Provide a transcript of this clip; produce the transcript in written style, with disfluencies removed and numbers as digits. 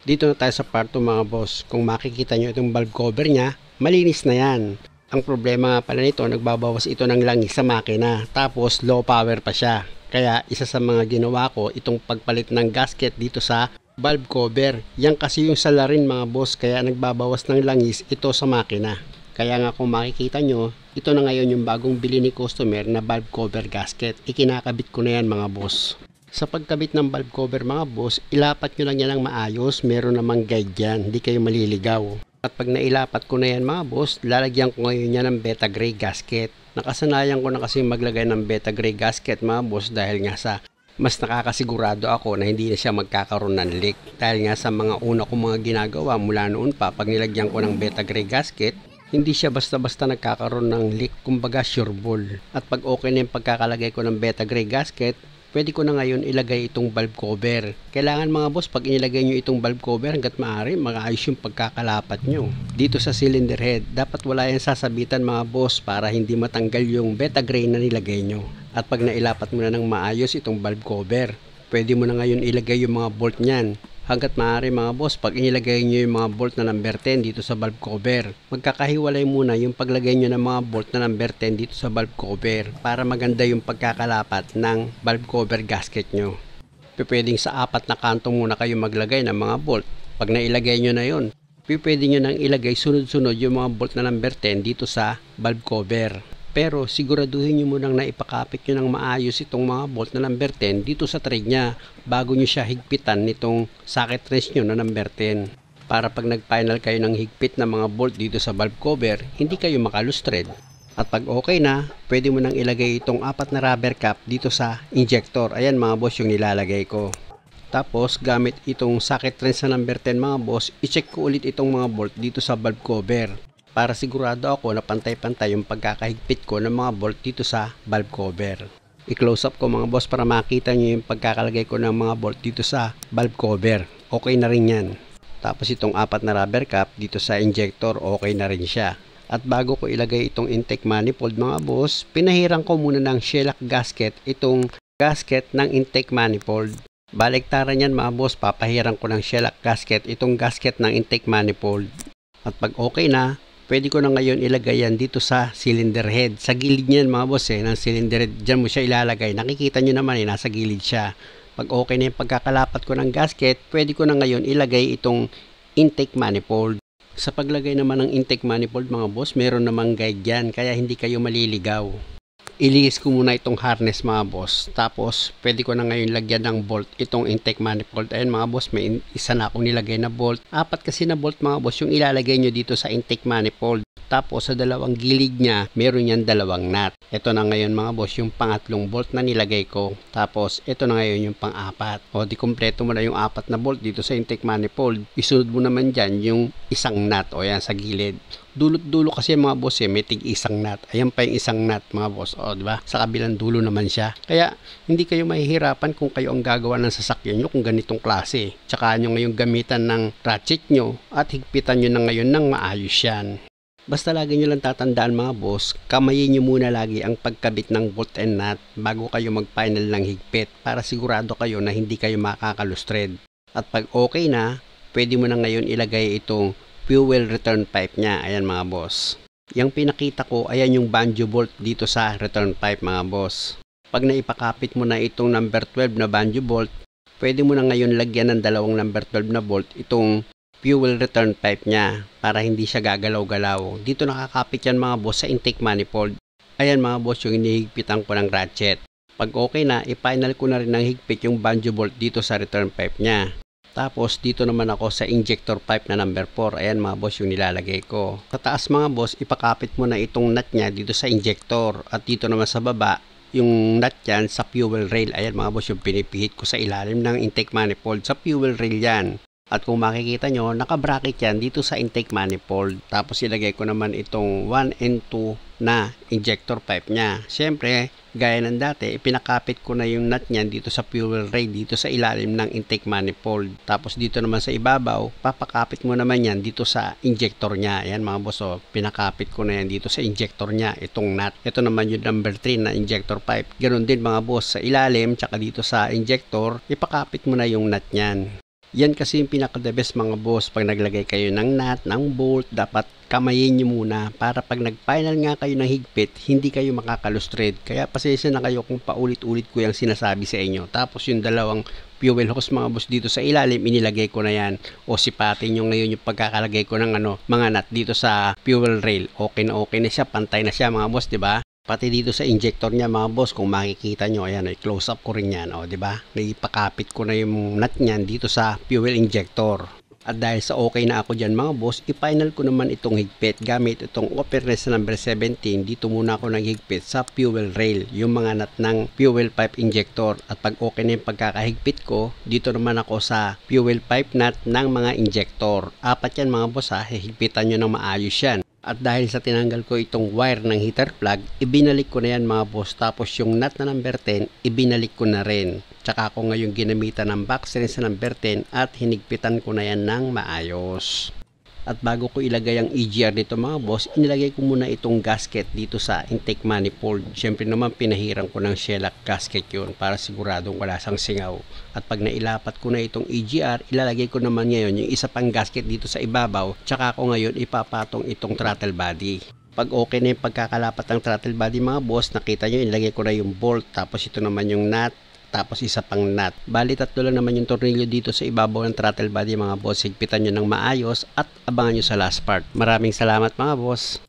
Dito na tayo sa part 2 mga boss. Kung makikita nyo itong valve cover niya, malinis na yan. Ang problema pala nito, nagbabawas ito ng langis sa makina. Tapos low power pa siya. Kaya isa sa mga ginawa ko, itong pagpalit ng gasket dito sa valve cover. Yan kasi yung salarin mga boss, kaya nagbabawas ng langis ito sa makina. Kaya nga kung makikita nyo, ito na ngayon yung bagong bili ni customer na valve cover gasket. Ikinakabit ko na yan mga boss. Sa pagkabit ng valve cover mga boss, ilapat nyo lang yan ng maayos, meron namang guide yan, hindi kayo maliligaw. At pag nailapat ko na yan mga boss, lalagyan ko ngayon yan ng beta gray gasket. Nakasanayan ko na kasi maglagay ng beta gray gasket mga boss dahil nga sa mas nakakasigurado ako na hindi na siya magkakaroon ng leak. Dahil nga sa mga una kong mga ginagawa mula noon pa, pag nilagyan ko ng beta gray gasket, hindi siya basta-basta nagkakaroon ng leak, kumbaga sure ball. At pag okay na yung pagkakalagay ko ng beta gray gasket, pwede ko na ngayon ilagay itong valve cover. Kailangan mga boss, pag inilagay nyo itong valve cover, hanggat maaari, mag-aayos yung pagkakalapat nyo. Dito sa cylinder head, dapat wala yung sasabitan mga boss para hindi matanggal yung beta gray na nilagay nyo. At pag nailapat mo na ng maayos itong valve cover, pwede mo na ngayon ilagay yung mga bolt nyan. Hanggat maaari mga boss, pag inilagay nyo yung mga bolt na number 10 dito sa valve cover, magkakahiwalay muna yung paglagay nyo ng mga bolt na number 10 dito sa valve cover para maganda yung pagkakalapat ng valve cover gasket nyo. Pwedeng sa apat na kanto muna kayo maglagay ng mga bolt. Pag nailagay nyo na yun, pwede nyo nang ilagay sunod-sunod yung mga bolt na number 10 dito sa valve cover. Pero siguraduhin nyo munang naipakapit nyo ng maayos itong mga bolt na number 10 dito sa thread nya bago nyo siya higpitan nitong socket wrench nyo na number 10. Para pag nag-final kayo ng higpit na mga bolt dito sa valve cover, hindi kayo makalose thread. At pag okay na, pwede mo nang ilagay itong apat na rubber cap dito sa injector. Ayan mga boss yung nilalagay ko. Tapos gamit itong socket wrench na number 10 mga boss, i-check ko ulit itong mga bolt dito sa valve cover. Para sigurado ako na pantay-pantay yung pagkakahigpit ko ng mga bolt dito sa valve cover. I-close up ko mga boss para makita nyo yung pagkakalagay ko ng mga bolt dito sa valve cover. Okay na rin yan. Tapos itong apat na rubber cap dito sa injector, okay na rin siya. At bago ko ilagay itong intake manifold mga boss, pinahiran ko muna ng shellac gasket itong gasket ng intake manifold. Baliktaran yan mga boss, papahiran ko ng shellac gasket itong gasket ng intake manifold. At pag okay na, pwede ko na ngayon ilagay yan dito sa cylinder head. Sa gilid niyan mga boss ng cylinder head, dyan mo siya ilalagay. Nakikita nyo naman nasa gilid siya. Pag okay na yung pagkakalapat ko ng gasket, pwede ko na ngayon ilagay itong intake manifold. Sa paglagay naman ng intake manifold mga boss, meron namang guide yan, kaya hindi kayo maliligaw. Ilihis ko muna itong harness mga boss. Tapos pwede ko na ngayon lagyan ng bolt itong intake manifold. Ayan mga boss, may isa na akong nilagay na bolt. Apat kasi na bolt mga boss yung ilalagay nyo dito sa intake manifold. Tapos sa dalawang gilid niya, meron yan dalawang nut. Ito na ngayon mga boss yung pangatlong bolt na nilagay ko. Tapos ito na ngayon yung pang-apat. O di kompleto mo na yung apat na bolt dito sa intake manifold. Isunod mo naman dyan yung isang nut. O yan sa gilid. Dulot-dulo kasi mga boss may tig isang nut. Ayan pa yung isang nut mga boss. O diba? Sa kabilang dulo naman siya. Kaya hindi kayo mahihirapan kung kayo ang gagawa ng sasakyan nyo kung ganitong klase. Tsaka nyo ngayon gamitan ng ratchet nyo at higpitan nyo na ngayon ng maayos yan. Basta lagi nyo lang tatandaan mga boss, kamayin nyo muna lagi ang pagkabit ng bolt and nut bago kayo mag-final ng higpit para sigurado kayo na hindi kayo makakalose thread. At pag okay na, pwede mo na ngayon ilagay itong fuel return pipe nya. Ayan mga boss. Yung pinakita ko, ayan yung banjo bolt dito sa return pipe mga boss. Pag naipakapit mo na itong number 12 na banjo bolt, pwede mo na ngayon lagyan ng dalawang number 12 na bolt itong fuel return pipe nya para hindi siya gagalaw-galaw. Dito nakakapit yan mga boss sa intake manifold. Ayan mga boss yung inihigpitan ko ng ratchet. Pag okay na, i-final ko na rin ng higpit yung banjo bolt dito sa return pipe nya. Tapos dito naman ako sa injector pipe na number 4. Ayan mga boss yung nilalagay ko. Sa taas mga boss, ipakapit mo na itong nut nya dito sa injector. At dito naman sa baba, yung nut yan sa fuel rail. Ayan mga boss yung pinipihit ko sa ilalim ng intake manifold. Sa fuel rail yan. At kung makikita nyo, naka-bracket yan dito sa intake manifold. Tapos ilagay ko naman itong 1 and 2 na injector pipe nya. Siyempre, gaya ng dati, ipinakapit ko na yung nut niyan dito sa fuel rail, dito sa ilalim ng intake manifold. Tapos dito naman sa ibabaw, papakapit mo naman yan dito sa injector nya. Ayan mga boss, pinakapit ko na yan dito sa injector nya, itong nut. Ito naman yung number 3 na injector pipe. Ganon din mga boss, sa ilalim, tsaka dito sa injector, ipakapit mo na yung nut niyan. Yan kasi yung pinaka-the best mga boss. Pag naglagay kayo ng nut, ng bolt, dapat kamayin nyo muna para pag nag-final nga kayo ng higpit, hindi kayo makakalustred. Kaya pasensya na kayo kung paulit-ulit ko yung sinasabi sa inyo. Tapos yung dalawang fuel hose mga boss dito sa ilalim, inilagay ko na yan. O sipatin nyo ngayon yung pagkakalagay ko ng mga nut dito sa fuel rail. Okay na siya, pantay na siya mga boss, 'di ba? Pati dito sa injector niya mga boss, kung makikita nyo, ayan, close up ko rin yan, o, diba? Naipakapit ko na yung nut niyan dito sa fuel injector. At dahil sa okay na ako dyan mga boss, i-final ko naman itong higpit gamit itong openness number 17. Dito muna ako naghigpit sa fuel rail, yung mga nut ng fuel pipe injector. At pag okay na yung pagkakahigpit ko, dito naman ako sa fuel pipe nut ng mga injector. Apat yan mga boss ha, hihigpitan nyo ng maayos yan. At dahil sa tinanggal ko itong wire ng heater plug, ibinalik ko na yan mga boss. Tapos yung nut na number 10, ibinalik ko na rin. Tsaka ako ngayon ginamitan ng box rin sa number 10 at hinigpitan ko na yan ng maayos. At bago ko ilagay ang EGR dito mga boss, inilagay ko muna itong gasket dito sa intake manifold. Siyempre naman pinahirang ko ng shellac gasket yun para siguradong wala sang singaw. At pag nailapat ko na itong EGR, ilalagay ko naman ngayon yung isa pang gasket dito sa ibabaw. Tsaka ako ngayon ipapatong itong throttle body. Pag okay na yung pagkakalapat ng throttle body mga boss, nakita nyo ilagay ko na yung bolt, tapos ito naman yung nut, tapos isa pang nut. Bali tatlo lang naman yung tornilyo dito sa ibabaw ng throttle body mga boss. Higpitan nyo ng maayos at abangan nyo sa last part. Maraming salamat mga boss.